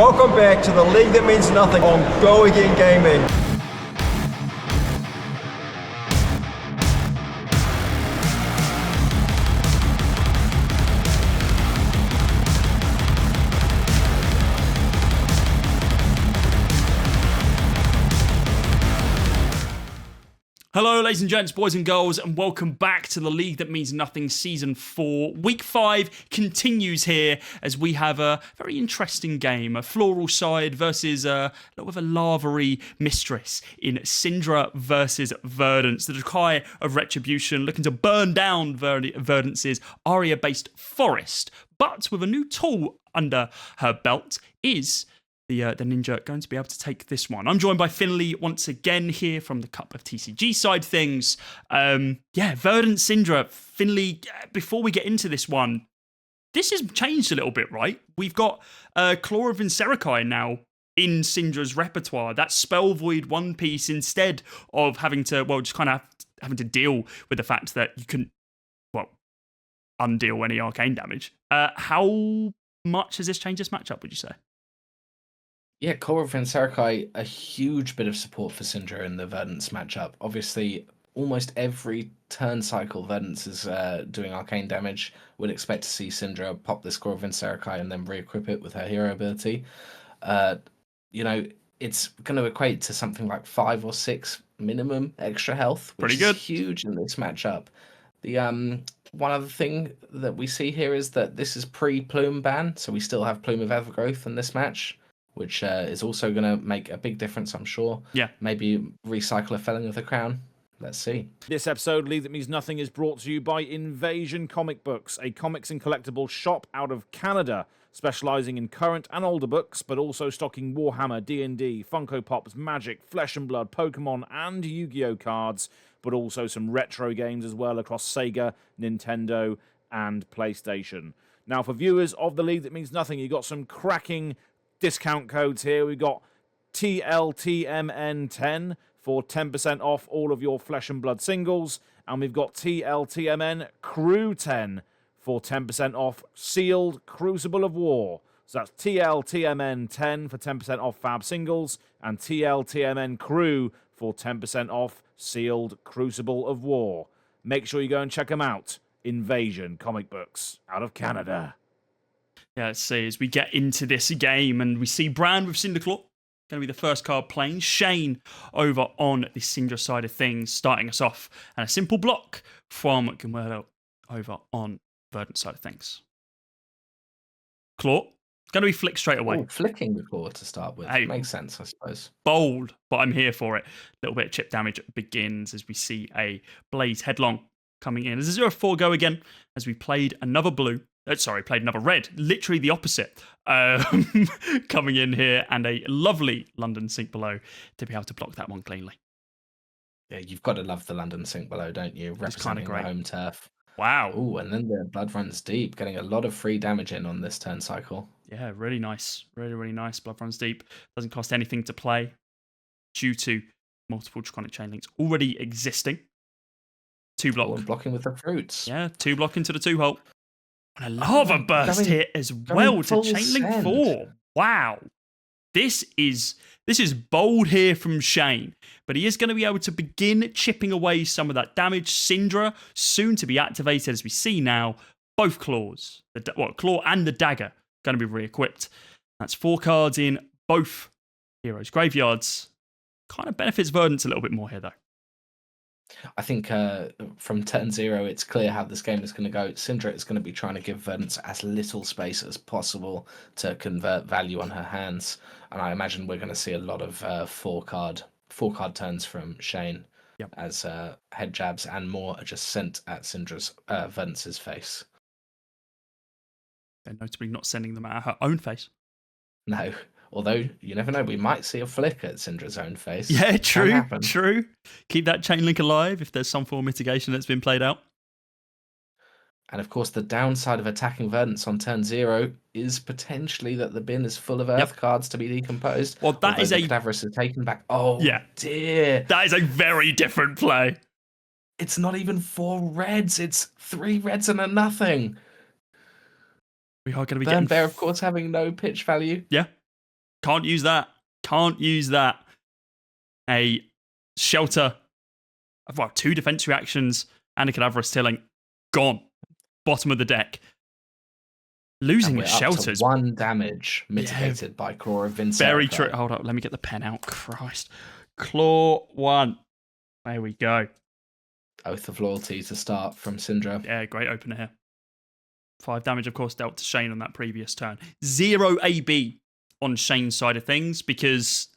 Welcome back to the league that means nothing on Go Again Gaming. Hello, ladies and gents, boys and girls, and welcome back to the League That Means Nothing Season 4. Week 5 continues here as we have a very interesting game, a floral side versus a little bit of a lava-y mistress in Cindra versus Verdance, the decry of retribution, looking to burn down Verdance's Aria-based forest. But with a new tool under her belt is the ninja going to be able to take this one. I'm joined by Finley once again here from the Cup of TCG side things. Verdance, Cindra. Finley, before we get into this one, this has changed a little bit, right? We've got Claw of Vincerikai now in Cindra's repertoire. That Spell Void one piece instead of having to, just kind of having to deal with the fact that you can, undeal any arcane damage. How much has this changed this matchup, would you say? Yeah, Core of Vincerikai, a huge bit of support for Cindra in the Verdance matchup. Obviously, almost every turn cycle Verdance is doing arcane damage. Would expect to see Cindra pop this Core of Vincerikai and then re-equip it with her hero ability. It's going to equate to something like 5 or 6 minimum extra health, which Pretty good. is huge in this matchup. The one other thing that we see here is that this is pre-Plume ban, so we still have Plume of Evergrowth in this match, which is also going to make a big difference, I'm sure. Yeah. Maybe recycle a Felling of the Crown. Let's see. This episode, League That Means Nothing, is brought to you by Invasion Comic Books, a comics and collectibles shop out of Canada, specialising in current and older books, but also stocking Warhammer, D&D, Funko Pops, Magic, Flesh and Blood, Pokemon, and Yu-Gi-Oh cards, but also some retro games as well across Sega, Nintendo, and PlayStation. Now, for viewers of the League That Means Nothing, you got some cracking discount codes here. We've got TLTMN10 for 10% off all of your Flesh and Blood singles, and we've got TLTMN Crew 10 for 10% off Sealed Crucible of War. So that's TLTMN 10 for 10% off Fab singles, and TLTMN Crew for 10% off Sealed Crucible of War. Make sure you go and check them out. Invasion Comic Books out of Canada. Yeah, let's see, as we get into this game and we see Brand with Cinderclaw, going to be the first card playing. Shane over on the Cindra side of things, starting us off. And a simple block from Gumerlo over on Verdant side of things. Claw, going to be flick straight away. Oh, flicking the claw to start with. Hey, makes sense, I suppose. Bold, but I'm here for it. A little bit of chip damage begins as we see a Blaze Headlong coming in. As a 0-4 go again, as we played another blue. Played another red. Literally the opposite. Coming in here, and a lovely London Sink Below to be able to block that one cleanly. Yeah, you've got to love the London Sink Below, don't you? Representing the home turf. Wow. Oh, and then the Blood Runs Deep, getting a lot of free damage in on this turn cycle. Yeah, really nice. Really, really nice. Blood Runs Deep. Doesn't cost anything to play due to multiple Draconic Chain Links already existing. 2 block. And blocking with the fruits. Yeah, 2 block into the 2-hole. And a lava burst here as well to Chainlink 4. Wow. This is bold here from Shane, but he is going to be able to begin chipping away some of that damage. Cindra, soon to be activated as we see now. Both claws, claw and the dagger, going to be re-equipped. That's 4 cards in both heroes' graveyards. Kind of benefits Verdance a little bit more here, though. I think from turn 0, it's clear how this game is going to go. Cindra is going to be trying to give Verdance as little space as possible to convert value on her hands, and I imagine we're going to see a lot of 4-card turns from Shane, as head jabs and more are just sent at Cindra's Verdance's face. They're notably not sending them at her own face. No. Although, you never know, we might see a flick at Cindra's own face. Yeah, true. Keep that chain link alive if there's some form of mitigation that's been played out. And of course, the downside of attacking Verdance on turn 0 is potentially that the bin is full of Earth cards to be decomposed. Well, that is a... Cadaverous is taken back. Oh, yeah. Dear. That is a very different play. It's not even 4 reds. It's 3 reds and a nothing. We are going to be Burn Bear, of course, having no pitch value. Yeah. Can't use that. Can't use that. A shelter. Well, 2 defense reactions and a Cadaverous Tilling. Gone. Bottom of the deck. Losing we're the up to shelters. 1 damage mitigated by Claw of Vincent. Very true. Hold up. Let me get the pen out. Christ. Claw 1. There we go. Oath of Loyalty to start from Cindra. Yeah, great opener here. 5 damage, of course, dealt to Shane on that previous turn. 0 AB on Shane's side of things because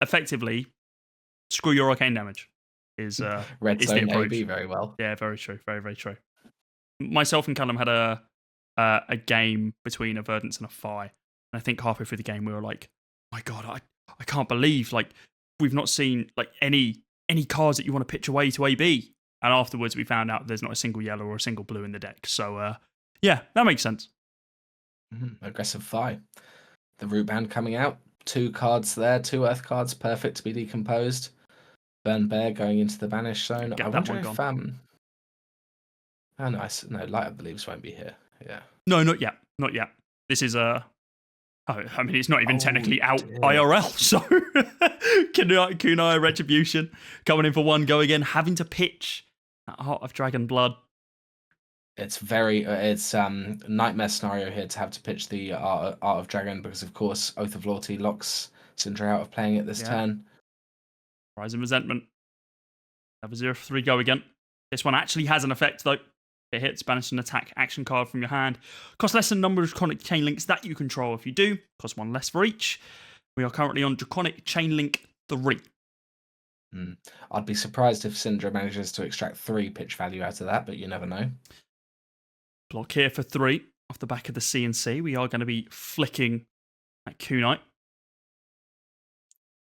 effectively, screw your arcane damage is Red is Zone the approach. AB very well. Yeah, very true. Very, very true. Myself and Callum had a game between a Verdance and a Phi. And I think halfway through the game we were like, my God, I can't believe like we've not seen like any cards that you want to pitch away to AB. And afterwards we found out there's not a single yellow or a single blue in the deck. So yeah, that makes sense. Aggressive Phi. The Root Band coming out. 2 cards there, 2 Earth cards, perfect to be decomposed. Burn Bear going into the Banish Zone. Get I that wonder one if gone. oh nice. No, Light of the Leaves won't be here. Yeah. No, not yet. Not yet. This is I mean, it's not even technically out dear. IRL. So, Kunai Retribution coming in for 1 go again, having to pitch at Heart of Dragon Blood. It's nightmare scenario here to have to pitch the Art of Dragon because, of course, Oath of Loyalty locks Cindra out of playing it this turn. Rise and Resentment. Have a 0 for 3 go again. This one actually has an effect, though. It hits, banish an attack action card from your hand. Cost less than number of Draconic Chain Links that you control if you do. Cost 1 less for each. We are currently on Draconic Chain Link 3. I'd be surprised if Cindra manages to extract 3 pitch value out of that, but you never know. Block here for 3 off the back of the CNC. We are going to be flicking at Kunai.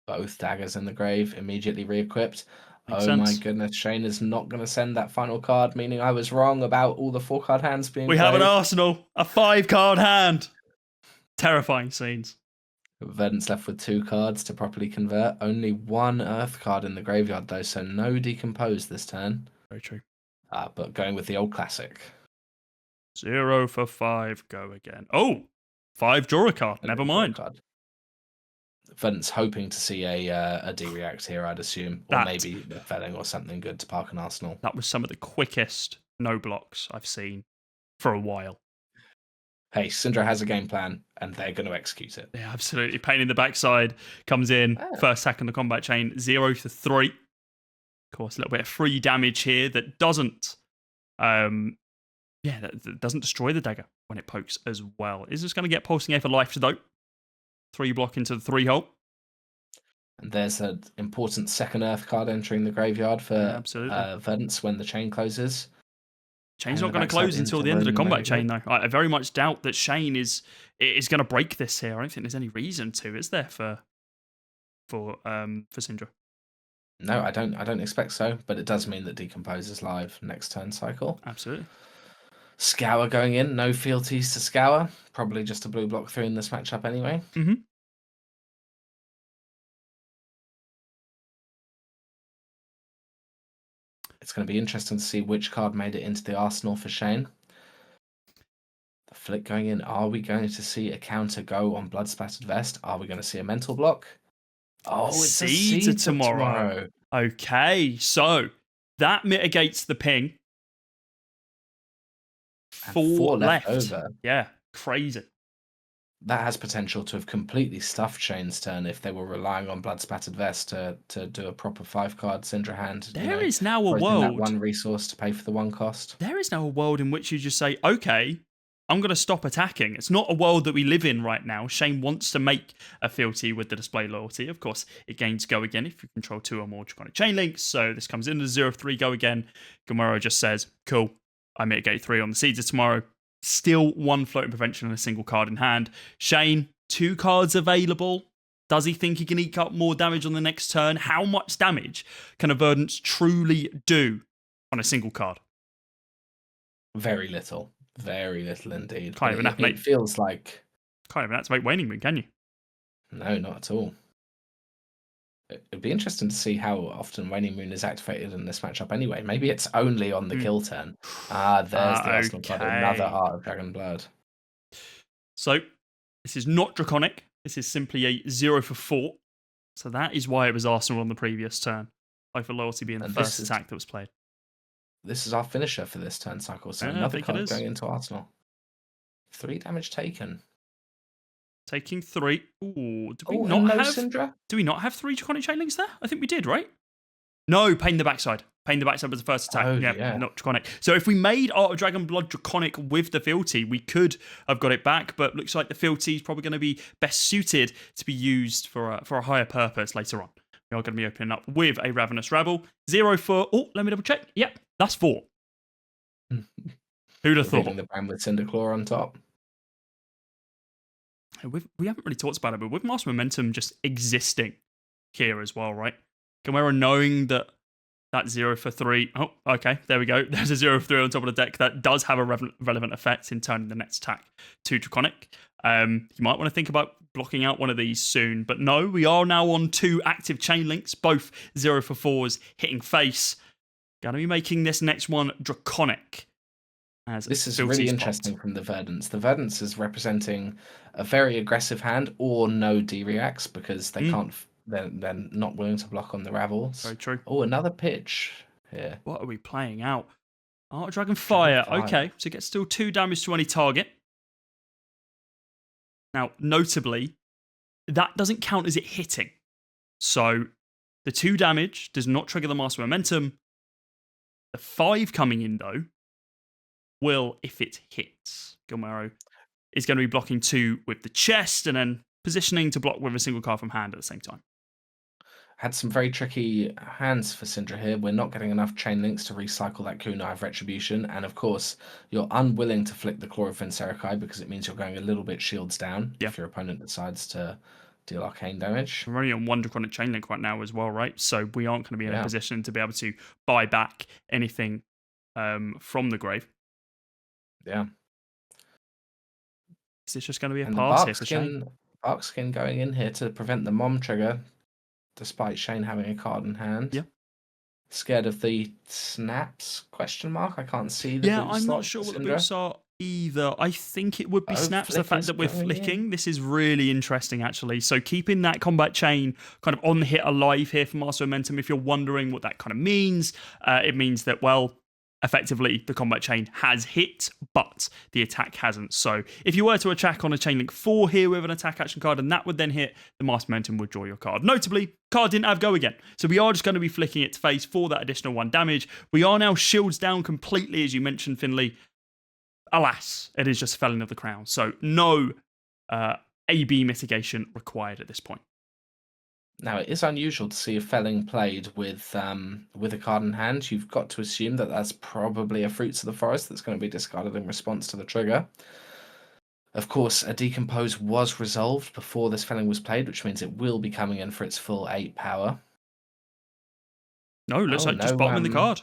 Both daggers in the grave, immediately re-equipped. Makes my sense. goodness, Shane is not going to send that final card, meaning I was wrong about all the 4-card hands being We have an played. arsenal, a 5-card hand. Terrifying scenes. Verdance left with 2 cards to properly convert. Only 1 Earth card in the graveyard, though, so no Decompose this turn. Very true. But going with the old classic. 0 for 5, go again. Oh, 5 draw a card. Never mind. Verdance hoping to see a D-React here, I'd assume. Or maybe a Felling or something good to park an Arsenal. That was some of the quickest no blocks I've seen for a while. Hey, Cindra has a game plan, and they're going to execute it. Yeah, absolutely. Pain in the backside comes in. First attack on the combat chain, 0 for 3. Of course, a little bit of free damage here that doesn't that doesn't destroy the dagger when it pokes as well. Is this going to get Pulsing Air for life, though? 3 block into the 3 hole. And there's an important second Earth card entering the graveyard for Verdance when the chain closes. Chain's not going to close until the end of the combat chain, though. I very much doubt that Shane is going to break this here. I don't think there's any reason to, is there, for Cindra? No, I don't expect so, but it does mean that Decompose is live next turn cycle. Absolutely. Scour going in, no fealties to Scour. Probably just a blue block 3 in this matchup anyway. Mm-hmm. It's going to be interesting to see which card made it into the arsenal for Shane. The flick going in. Are we going to see a counter go on Blood Splattered Vest? Are we going to see a mental block? Oh, it's a Seed tomorrow. Okay, so that mitigates the ping. 4 left over. Yeah, crazy. That has potential to have completely stuffed Shane's turn if they were relying on Blood Splattered Vest to do a proper 5-card Cindra hand. There is now a world. That 1 resource to pay for the 1 cost. There is now a world in which you just say, okay, I'm going to stop attacking. It's not a world that we live in right now. Shane wants to make a fealty with the display loyalty. Of course, it gains go again if you control 2 or more Draconic Chain Links. So this comes into 0-3 go again. Gamora just says, cool, I mitigate 3 on the Seeds of tomorrow. Still 1 floating prevention and a single card in hand. Shane, 2 cards available. Does he think he can eke up more damage on the next turn? How much damage can a Verdance truly do on a single card? Very little. Very little indeed. Kind of enough, mate. It feels like... Kind of enough to make Waning Moon, can you? No, not at all. It'd be interesting to see how often Waning Moon is activated in this matchup anyway. Maybe it's only on the kill turn. There's the Arsenal card, another Art of Dragon Blood. So, this is not Draconic. This is simply a 0 for 4. So that is why it was Arsenal on the previous turn. Play for loyalty being the And first attack that was played. This is our finisher for this turn cycle. So Yeah, I another think it card is. going into Arsenal. 3 damage taken. Taking 3. Ooh, do we Oh, not and no have? Cindra? Do we not have 3 Draconic Chain Links there? I think we did, right? No, pain the backside. Pain the backside was the first attack. Oh, yeah, yeah. not Draconic. So if we made Art of Dragon Blood Draconic with the Fealty, we could have got it back, but looks like the Fealty is probably going to be best suited to be used for a higher purpose later on. We are going to be opening up with a Ravenous Rabble. 0 for... Oh, let me double check. Yep, that's 4. Who'd have thought? Revealing the brand with Cinderclaw on top. We haven't really talked about it, but with Master Momentum just existing here as well, right? Gamera knowing that 0 for 3. Oh, okay, there we go. There's a 0 for 3 on top of the deck that does have a relevant effect in turning the next attack to Draconic. You might want to think about blocking out one of these soon, but no, we are now on 2 active chain links, both 0 for 4s hitting face. Gonna be making this next one Draconic. This is really interesting from the Verdance. The Verdance is representing a very aggressive hand or no D-reacts because they can't. They're not willing to block on the Ravels. Very true. Oh, another pitch here. What are we playing out? Art of Dragon Fire. Okay, so it gets still 2 damage to any target. Now, notably, that doesn't count as it hitting. So the 2 damage does not trigger the Master Momentum. The 5 coming in, though, will if it hits. Gilmero is going to be blocking 2 with the chest and then positioning to block with a single card from hand at the same time. Had some very tricky hands for Cindra here. We're not getting enough chain links to recycle that Kunai of Retribution. And of course, you're unwilling to flick the Claw of Vincerikai because it means you're going a little bit shields down if your opponent decides to deal arcane damage. We're only on 1 Draconic Chain Link right now as well, right? So we aren't going to be in a position to be able to buy back anything from the grave. Yeah. Is this just going to be a And pass here for Shane? Barkskin going in here to prevent the Mom trigger, despite Shane having a card in hand. Yeah. Scared of the snaps? Question mark. I can't see the Yeah, boost I'm not slot sure for what the Cindra. boosts are either. I think it would be snaps. The fact flickers that we're going in. flicking, this is really interesting actually. So keeping that combat chain kind of on the hit alive here for Master Momentum. If you're wondering what that kind of means, it means that, well, effectively the combat chain has hit, but the attack hasn't. So if you were to attack on a chain link 4 here with an attack action card and that would then hit, the Master Momentum would draw your card. Notably, card didn't have go again. So we are just going to be flicking it to face for that additional 1 damage. We are now shields down completely, as you mentioned, Finley. Alas, it is just Felling of the Crown. So no AB mitigation required at this point. Now, it is unusual to see a Felling played with a card in hand. You've got to assume that that's probably a Fruits of the Forest that's going to be discarded in response to the trigger. Of course, a Decompose was resolved before this Felling was played, which means it will be coming in for its full 8 power. No, looks like just bottoming the card.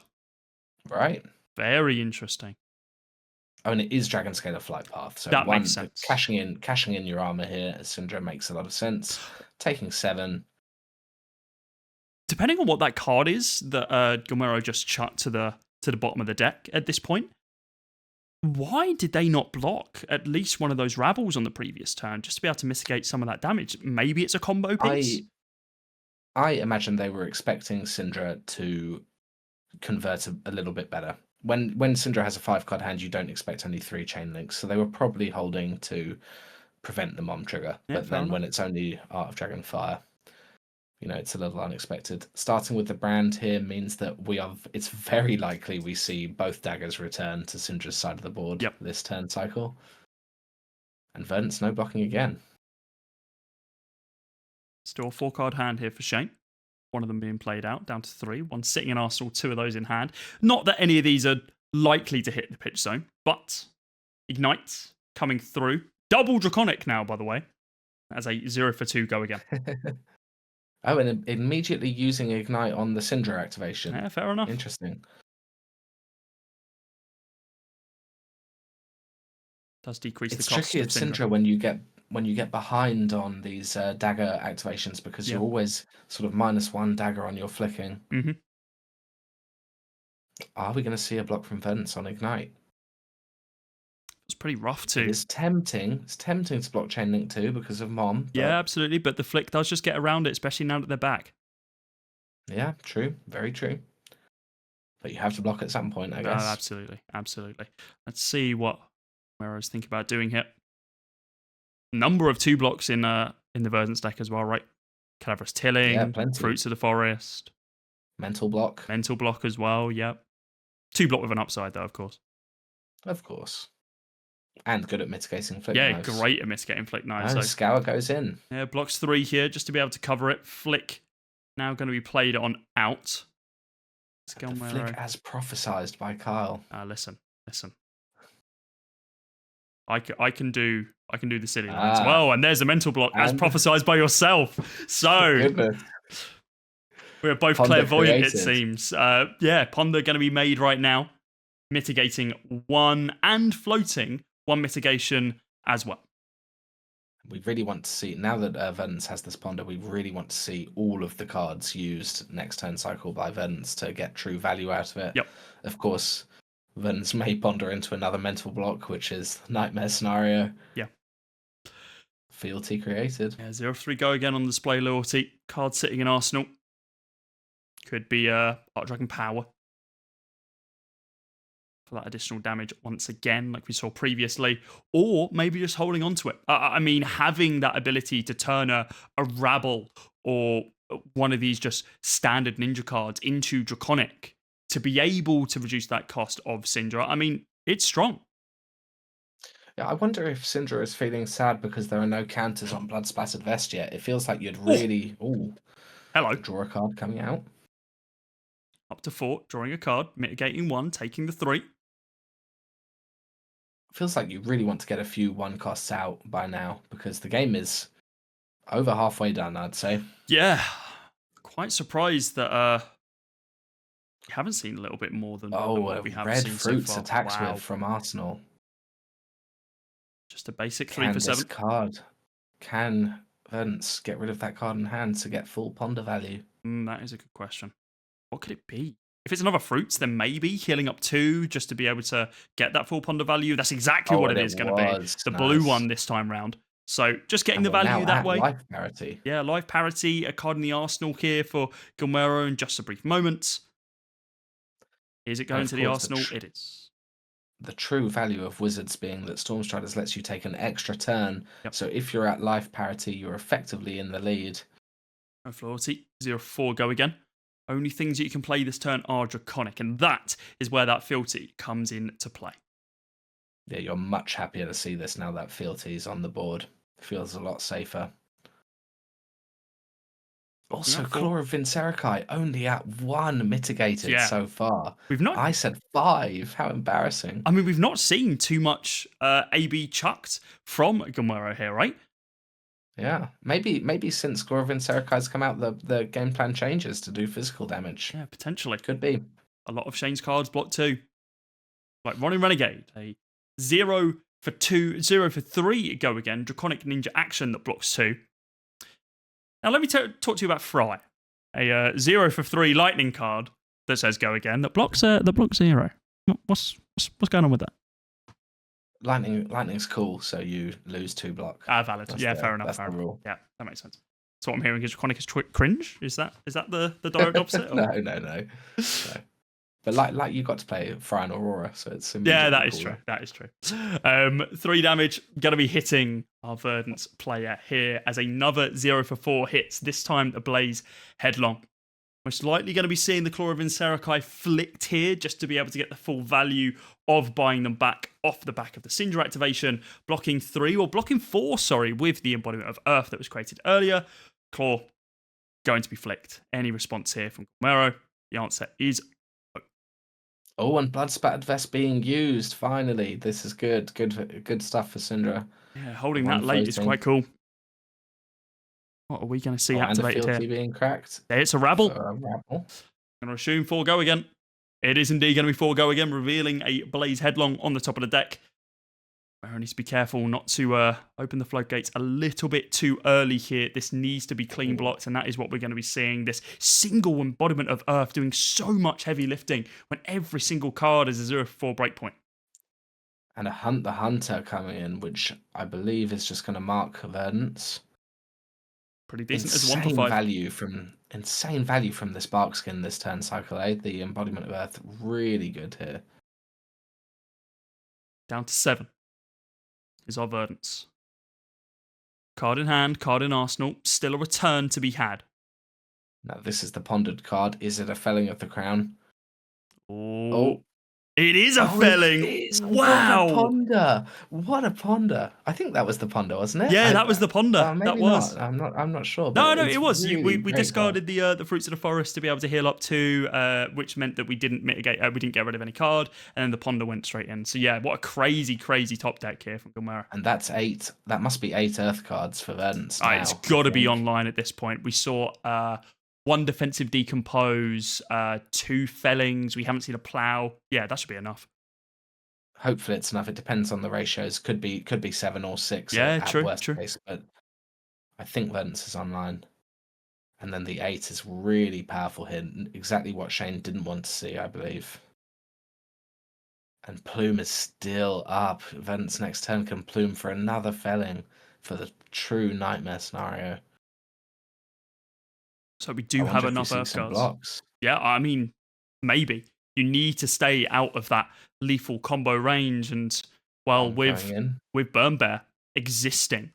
Right. Very interesting. Oh, and it is Dragon Scalar Flight Path. So that makes sense. Cashing in your armor here as Cindra makes a lot of sense. Taking 7. Depending on what that card is that Gomero just chucked to the bottom of the deck at this point, why did they not block at least one of those Rabbles on the previous turn just to be able to mitigate some of that damage? Maybe it's a combo piece? I imagine they were expecting Cindra to convert a little bit better. When Cindra has a 5-card hand, you don't expect only 3 chain links, so they were probably holding to prevent the Mom trigger. Yeah, but then when it's only Art of Dragon Fire, it's a little unexpected. Starting with the brand here means that it's very likely we see both daggers return to Cindra's side of the board this turn cycle. And Verdance, no blocking again. Still a 4-card hand here for Shane. One of them being played out, down to 3. 1 sitting in Arsenal, 2 of those in hand. Not that any of these are likely to hit the pitch zone, but Ignite coming through. Double Draconic now, by the way. As a 0 for 2 go again. Oh, and immediately using Ignite on the Cindra activation. Yeah, fair enough. Interesting. Does decrease the cost. It's tricky at Cindra when you get behind on these dagger activations because you're always sort of -1 dagger on your flicking. Mm-hmm. Are we going to see a block from Verdance on Ignite? It's pretty rough too. It's tempting. It's tempting to block Chain Link 2 because of Mom. Yeah, absolutely. But the FLUKE does just get around it, especially now that they're back. Yeah, true. Very true. But you have to block at some point, I guess. Absolutely. Absolutely. Let's see what Guerrero's thinking about doing here. Number of 2 blocks in the Verdance deck as well, right? Cadaverous Tilling, Yeah, plenty. Fruits of the Forest. Mental block. Mental block as well, yep. 2 block with an upside, though, of course. Of course. And good at mitigating FLUKE Yeah, knives. great at mitigating FLUKE knives. Oh, So, Scour goes in. yeah, blocks 3 here just to be able to cover it. FLUKE now going to be played on out. The FLUKE as prophesized by Kyle. Listen. I can do the silly line as well, and there's a mental block as prophesized by yourself. So Goodness. we're both Ponder clairvoyant, it created. seems. Yeah, Ponder going to be made right now, mitigating 1 and floating 1 mitigation as well. We really want to see, now that Verdance has this Ponder, we really want to see all of the cards used next turn cycle by Verdance to get true value out of it. Yep. Of course, Verdance may Ponder into another mental block, which is Nightmare Scenario. Yeah. Fealty created. Yeah, 0-3 go again on display loyalty. Card sitting in Arsenal. Could be Art Dragon Power. For that additional damage once again, like we saw previously, or maybe just holding on to it. I mean, having that ability to turn a Rabble or one of these just standard ninja cards into Draconic to be able to reduce that cost of Cindra, I mean, it's strong. Yeah, I wonder if Cindra is feeling sad because there are no counters on Blood Splattered Vest yet. It feels like you'd really... Hello. Draw a card coming out. Up to 4, drawing a card, mitigating 1, taking the 3. Feels like you really want to get a few 1 costs out by now because the game is over halfway done, I'd say. Yeah. Quite surprised that we haven't seen a little bit more than what we have red seen fruits so far. attacks Wow. with from Arsenal. Just a basic 3 Can for this 7. card, can Verdance get rid of that card in hand to get full Ponder value? That is a good question. What could it be? If it's another fruits, then maybe healing up 2 just to be able to get that full Ponder value. That's exactly what it is going to be. The blue one this time round. So just getting the value that way. Life parity. Yeah, life parity, a card in the Arsenal here for Guerrero in just a brief moment. Is it going to the Arsenal? It is. The true value of Wizards being that Stormstriders lets you take an extra turn. Yep. So if you're at life parity, you're effectively in the lead. No loyalty. 0-4 go again. Only things that you can play this turn are Draconic, and that is where that fealty comes into play. Yeah, you're much happier to see this now that fealty is on the board. Feels a lot safer. Also, Claw of Vincerakai only at 1 mitigated so far. I said 5. How embarrassing. I mean, we've not seen too much AB chucked from Guerrero here, right? Yeah, maybe since Claw of Vincerakai's come out, the game plan changes to do physical damage. Yeah, potentially. Could be. A lot of Shane's cards block 2. Like Ronin Renegade, a 0 for 2, 0 for 3 go again, Draconic Ninja action that blocks 2. Now let me talk to you about Fry, a 0 for 3 lightning card that says go again that blocks 0. What's going on with that? Lightning's cool, so you lose 2 block. Valid. Fair enough. That's the rule. Yeah, that makes sense. So what I'm hearing is Draconic is cringe. Is that the direct opposite? No. But like you got to play Fry and Aurora, so it's that is true. That is true. 3 damage, gonna be hitting our Verdance player here as another 0 for 4 hits. This time the Blaze Headlong. Most likely going to be seeing the Claw of Vincerakai flicked here just to be able to get the full value of buying them back off the back of the Cindra activation. Blocking 4, with the embodiment of Earth that was created earlier. Claw going to be flicked. Any response here from Guerrero? The answer is no. Oh, and Blood Spattered Vest being used, finally. This is good. Good stuff for Cindra. Yeah, holding that late is quite cool. What are we going to see activated and the here? Being cracked. It's a Rabble. I'm going to assume 4 go again. It is indeed going to be 4 go again, revealing a Blaze Headlong on the top of the deck. I need to be careful not to open the floodgates a little bit too early here. This needs to be clean blocked, and that is what we're going to be seeing. This single embodiment of Earth doing so much heavy lifting when every single card is a 0 for 4 breakpoint. And a the Hunter coming in, which I believe is just going to mark Verdance. Pretty decent as a 1 for 5. Insane value from this Bark skin this turn cycle, eh? The Embodiment of Earth, really good here. Down to 7 is our Verdance. Card in hand, card in arsenal, still a return to be had. Now this is the pondered card. Is it a Felling of the Crown? Oh. It is a felling. It is. Wow. What a ponder. What a ponder. I think that was the ponder, wasn't it? Yeah, that was the ponder. Maybe that was. not. I'm not sure. No, But it was. Really We great discarded the fruits of the forest to be able to heal up 2, which meant that we didn't mitigate. We didn't get rid of any card, and then the ponder went straight in. So yeah, what a crazy top deck here from Gilmera. And that's 8. That must be 8 Earth cards for Verdance. It's got to be online at this point. We saw 1 defensive decompose, 2 fellings. We haven't seen a plow. Yeah, that should be enough. Hopefully it's enough. It depends on the ratios. Could be 7 or 6. Yeah, at true. Worst case, but I think Verdance is online. And then the 8 is really powerful here. Exactly what Shane didn't want to see, I believe. And Plume is still up. Verdance next turn can Plume for another felling for the true nightmare scenario. So we do have enough Earth cards. Blocks. Yeah, I mean, maybe. You need to stay out of that lethal combo range. And, well, with Burn Bear existing,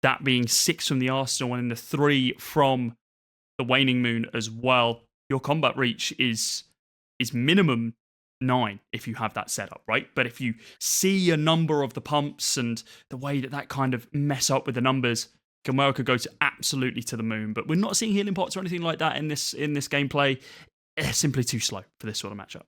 that being 6 from the Arsenal and then the 3 from the Waning Moon as well, your combat reach is minimum 9 if you have that set up, right? But if you see a number of the pumps and the way that kind of mess up with the numbers, Gilmera could go absolutely to the moon. But we're not seeing healing pots or anything like that in this gameplay. It's simply too slow for this sort of matchup.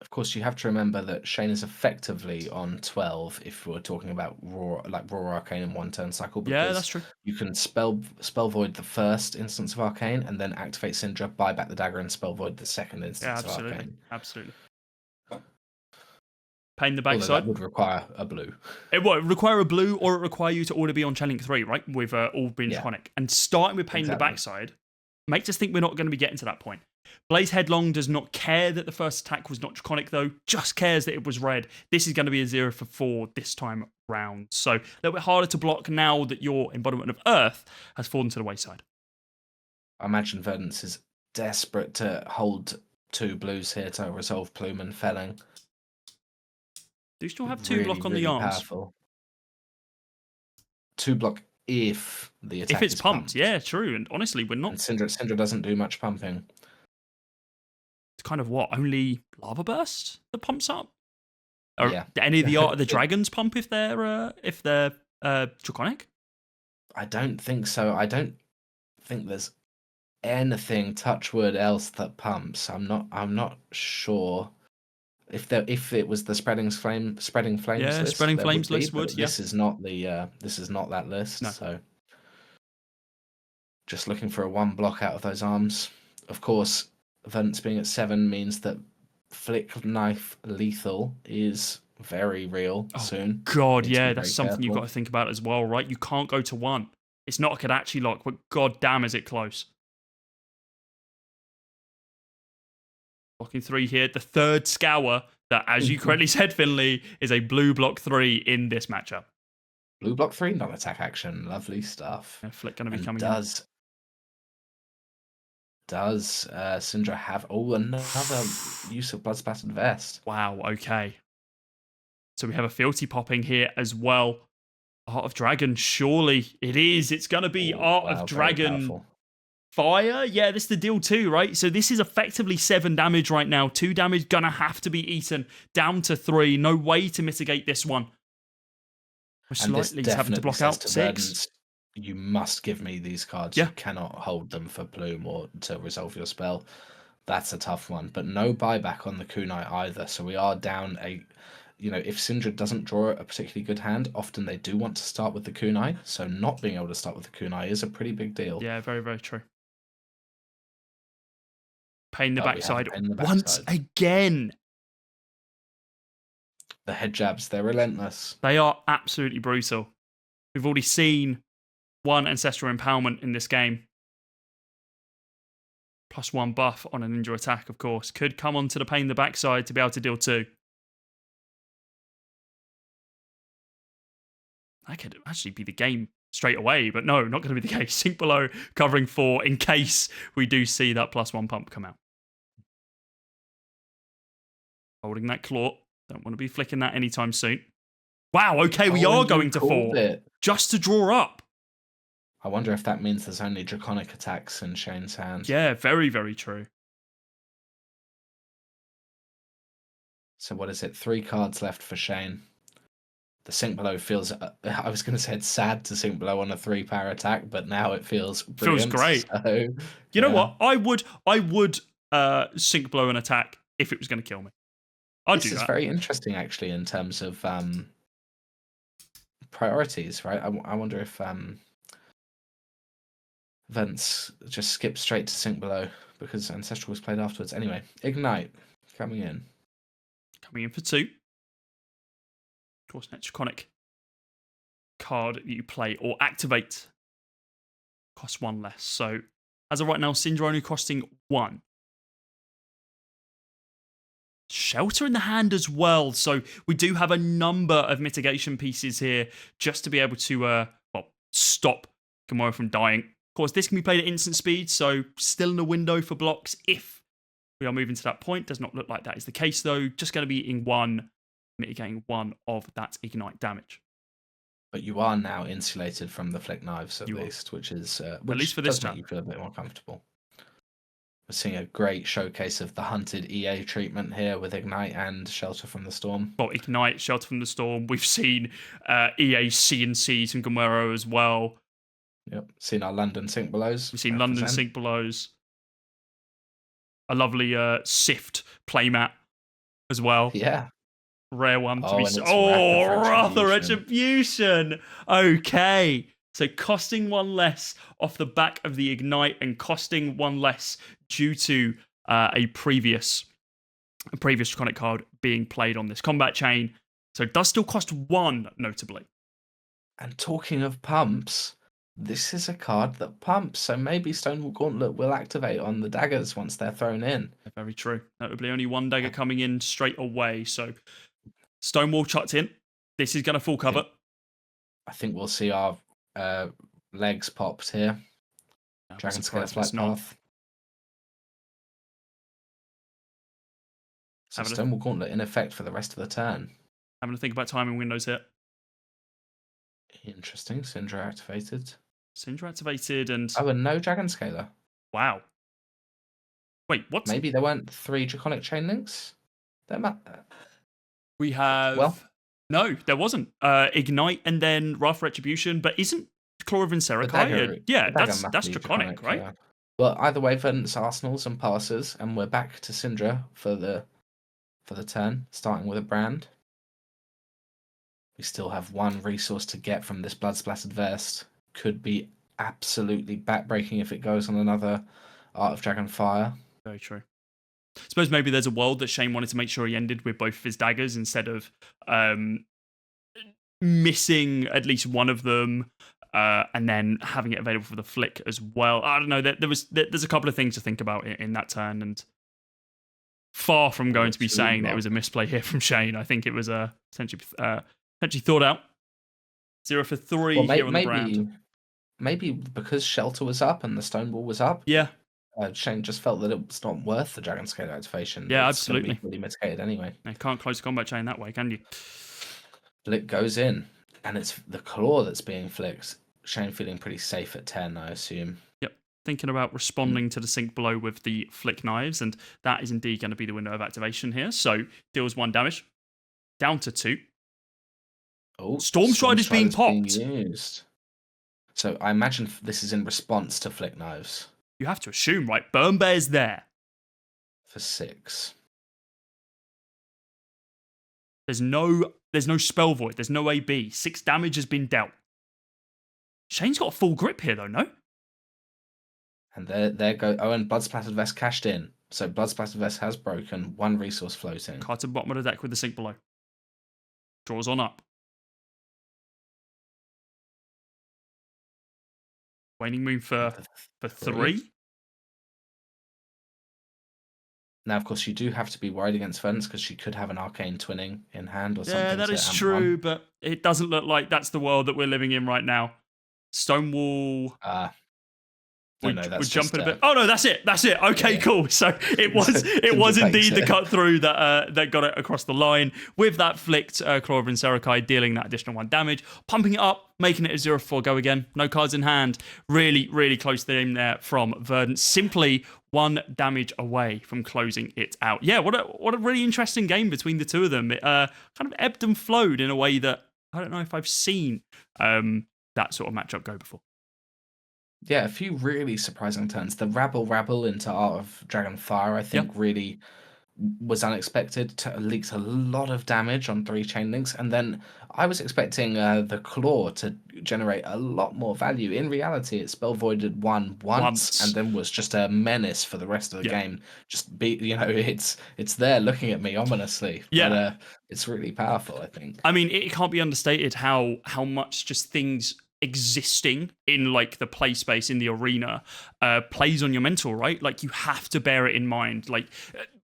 Of course, you have to remember that Shane is effectively on 12 if we're talking about raw arcane in 1 turn cycle. Yeah, that's true. You can spell void the first instance of arcane and then activate Cindra, buy back the dagger, and spell void the second instance of arcane. Absolutely. Pain the backside. That would require a blue. It would require a blue, or it require you to already be on Challenge 3, right? With all being chronic. And starting with Pain in the backside makes us think we're not going to be getting to that point. Blaze Headlong does not care that the first attack was not draconic, though, just cares that it was red. This is going to be a 0 for 4 this time round. So a little bit harder to block now that your Embodiment of Earth has fallen to the wayside. I imagine Verdance is desperate to hold 2 blues here to resolve Plume and Felling. Do you still have 2 block on the arms? Powerful. 2 block if the attack if it's is pumped. Yeah, true. And honestly, we're not. And Cindra doesn't do much pumping. It's kind of what? Only Lava Burst that pumps up? Or any of the Art of the Dragons pump if they're draconic? I don't think so. I don't think there's anything touchwood else that pumps. I'm not sure. If it was the spreading flames list, spreading flames list would. This is not that list. No. So just looking for a 1 block out of those arms. Of course, Verdance being at 7 means that Flick Knife Lethal is very real soon. God, yeah, that's something you've got to think about as well, right? You can't go to 1. It's not a Kodachi lock, but god damn is it close. Blocking 3 here. The third Scour that, as you correctly said, Finley, is a blue block 3 in this matchup. Blue block 3, non-attack action. Lovely stuff. Yeah, Flick going to be coming in. Does Cindra have another use of Blood Splattered Vest? Wow, okay. So we have a fealty popping here as well. Art of Dragon, surely it is. It's going to be Art of Dragon Fire. Yeah, this is the deal too, right? So this is effectively 7 damage right now. 2 damage going to have to be eaten. Down to 3. No way to mitigate this one. We're slightly having to block out 6. You must give me these cards. Yeah. You cannot hold them for Plume or to resolve your spell. That's a tough one. But no buyback on the kunai either. So we are down if Cindra doesn't draw a particularly good hand, often they do want to start with the kunai. So not being able to start with the kunai is a pretty big deal. Yeah, very, very true. Pain the backside once again. The head jabs, they're relentless. They are absolutely brutal. We've already seen 1 Ancestral Empowerment in this game. +1 buff on a ninja attack, of course. Could come onto the pain in the backside to be able to deal 2. That could actually be the game straight away, but no, not going to be the case. Sink below, covering 4 in case we do see that +1 pump come out. Holding that claw. Don't want to be flicking that anytime soon. Wow, okay, we are going to 4. Just to draw up. I wonder if that means there's only draconic attacks in Shane's hand. Yeah, very, very true. So what is it? 3 cards left for Shane. The sink below feels. I was going to say it's sad to sink below on a 3-power attack, but now it feels brilliant. Feels great. So, you know what? I would sink below an attack if it was going to kill me. I'd do that. This is very interesting, actually, in terms of priorities, right? I wonder if Vince just skipped straight to sink below because Ancestral was played afterwards. Anyway, Ignite coming in. Coming in for 2. Of course, next iconic card that you play or activate costs 1 less. So, as of right now, Cindra only costing 1. Shelter in the hand as well. So, we do have a number of mitigation pieces here just to be able to stop Gamora from dying. Of course, this can be played at instant speed, so still in a window for blocks if we are moving to that point. Does not look like that is the case, though. Just going to be in 1, mitigating 1 of that Ignite damage. But you are now insulated from the flick knives, at least, which is at least for this time, you feel a bit more comfortable. We're seeing a great showcase of the hunted EA treatment here with Ignite and Shelter from the Storm. Well, Ignite, Shelter from the Storm. We've seen EA CNCs and Gamero as well. Yep, seen our London Sink Belows. We've seen London Sink Belows. A lovely Sift playmat as well. Yeah. Rare one to be... Wrath of Retribution! Okay. So costing 1 less off the back of the Ignite and costing 1 less due to a previous Draconic card being played on this combat chain. So it does still cost 1, notably. And talking of pumps, this is a card that pumps, so maybe Stonewall Gauntlet will activate on the daggers once they're thrown in. Very true. Notably, only 1 dagger coming in straight away, so Stonewall chucked in. This is going to full cover. I think we'll see our legs popped here. Dragon Scale Flight Path. So Stonewall Gauntlet in effect for the rest of the turn. Having to think about timing windows here. Interesting. Cindra activated. Cindra activated and... Oh, and no Dragon Scaler. Wow. Wait, what? Maybe there weren't 3 Draconic Chain Links? We have... Well... No, there wasn't. Ignite and then Wrath of Retribution, but isn't Claw of Insericai? Yeah, that's Draconic, right? Yeah. Well, either way, Verdance, Arsenals and Passers, and we're back to Cindra for the turn, starting with a brand. We still have 1 resource to get from this Blood Splattered Vest. Could be absolutely backbreaking if it goes on another Art of Dragon Fire. Very true. I suppose maybe there's a world that Shane wanted to make sure he ended with both of his daggers instead of missing at least one of them and then having it available for the flick as well. I don't know. There's a couple of things to think about in that turn, and far from going to be saying that it was a misplay here from Shane. I think it was essentially thought out. 0 for 3 here on the brand. Maybe because Shelter was up and the Stonewall was up. Yeah. Shane just felt that it was not worth the Dragon Scaler activation. Yeah, it's absolutely. Fully mitigated anyway. You can't close the combat chain that way, can you? Flick goes in, and it's the claw that's being flicked. Shane feeling pretty safe at 10, I assume. Yep. Thinking about responding to the sink below with the flick knives, and that is indeed going to be the window of activation here. So deals 1 damage, down to 2. Oh, Storm Stride is being popped. Used. So I imagine this is in response to flick knives. You have to assume, right? Burn Bear's there. For 6. There's no spell void. There's no AB. 6 damage has been dealt. Shane's got a full grip here, though, no? And there go. Oh, and Blood Splattered Vest cashed in. So Blood Splattered Vest has broken. 1 resource floating. Card to the bottom of the deck with the sink below. Draws on up. Waning Moon for 3. Now, of course, you do have to be worried against Verdance because she could have an arcane twinning in hand or something. Yeah, that to is amp true, one. but it doesn't look like that's the world that we're living in right now. Stonewall. No, We're that's jumping just, a bit. Oh no, that's it. That's it. Okay, yeah. cool. So it was Cindra indeed takes the it. cut through that got it across the line with that flicked Claw of Inserekai dealing that additional 1 damage, pumping it up, making it a 0-4 go again. No cards in hand. Really, really close to the aim there from Verdance. Simply 1 damage away from closing it out. Yeah, what a really interesting game between the two of them. It kind of ebbed and flowed in a way that I don't know if I've seen that sort of matchup go before. Yeah, a few really surprising turns. The rabble into Art of Dragonfire, I think, really was unexpected. Leaks a lot of damage on 3 chain links, and then I was expecting the Claw to generate a lot more value. In reality, it spell voided once, and then was just a menace for the rest of the game. Just it's there looking at me ominously. Yeah. But it's really powerful, I think. I mean, it can't be understated how much just things existing in like the play space in the arena plays on your mental, right? Like you have to bear it in mind. Like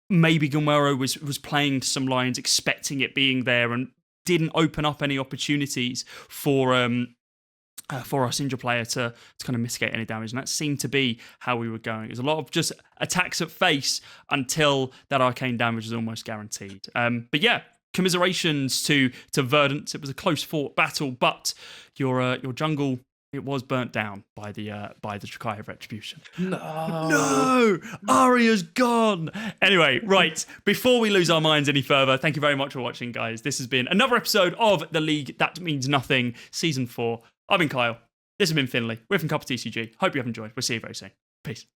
maybe Gumero was playing some lines expecting it being there and didn't open up any opportunities for our Cindra player to kind of mitigate any damage, and that seemed to be how we were going. There's a lot of just attacks at face until that arcane damage is almost guaranteed. But yeah, commiserations to Verdance. It was a close fought battle, but your jungle, it was burnt down by the Trikai of Retribution. No, Arya's gone. Anyway, right, before we lose our minds any further, thank you very much for watching, guys. This has been another episode of The League That Means Nothing, Season 4. I've been Kyle. This has been Finley. We're from Couple TCG. Hope you have enjoyed. We'll see you very soon. Peace.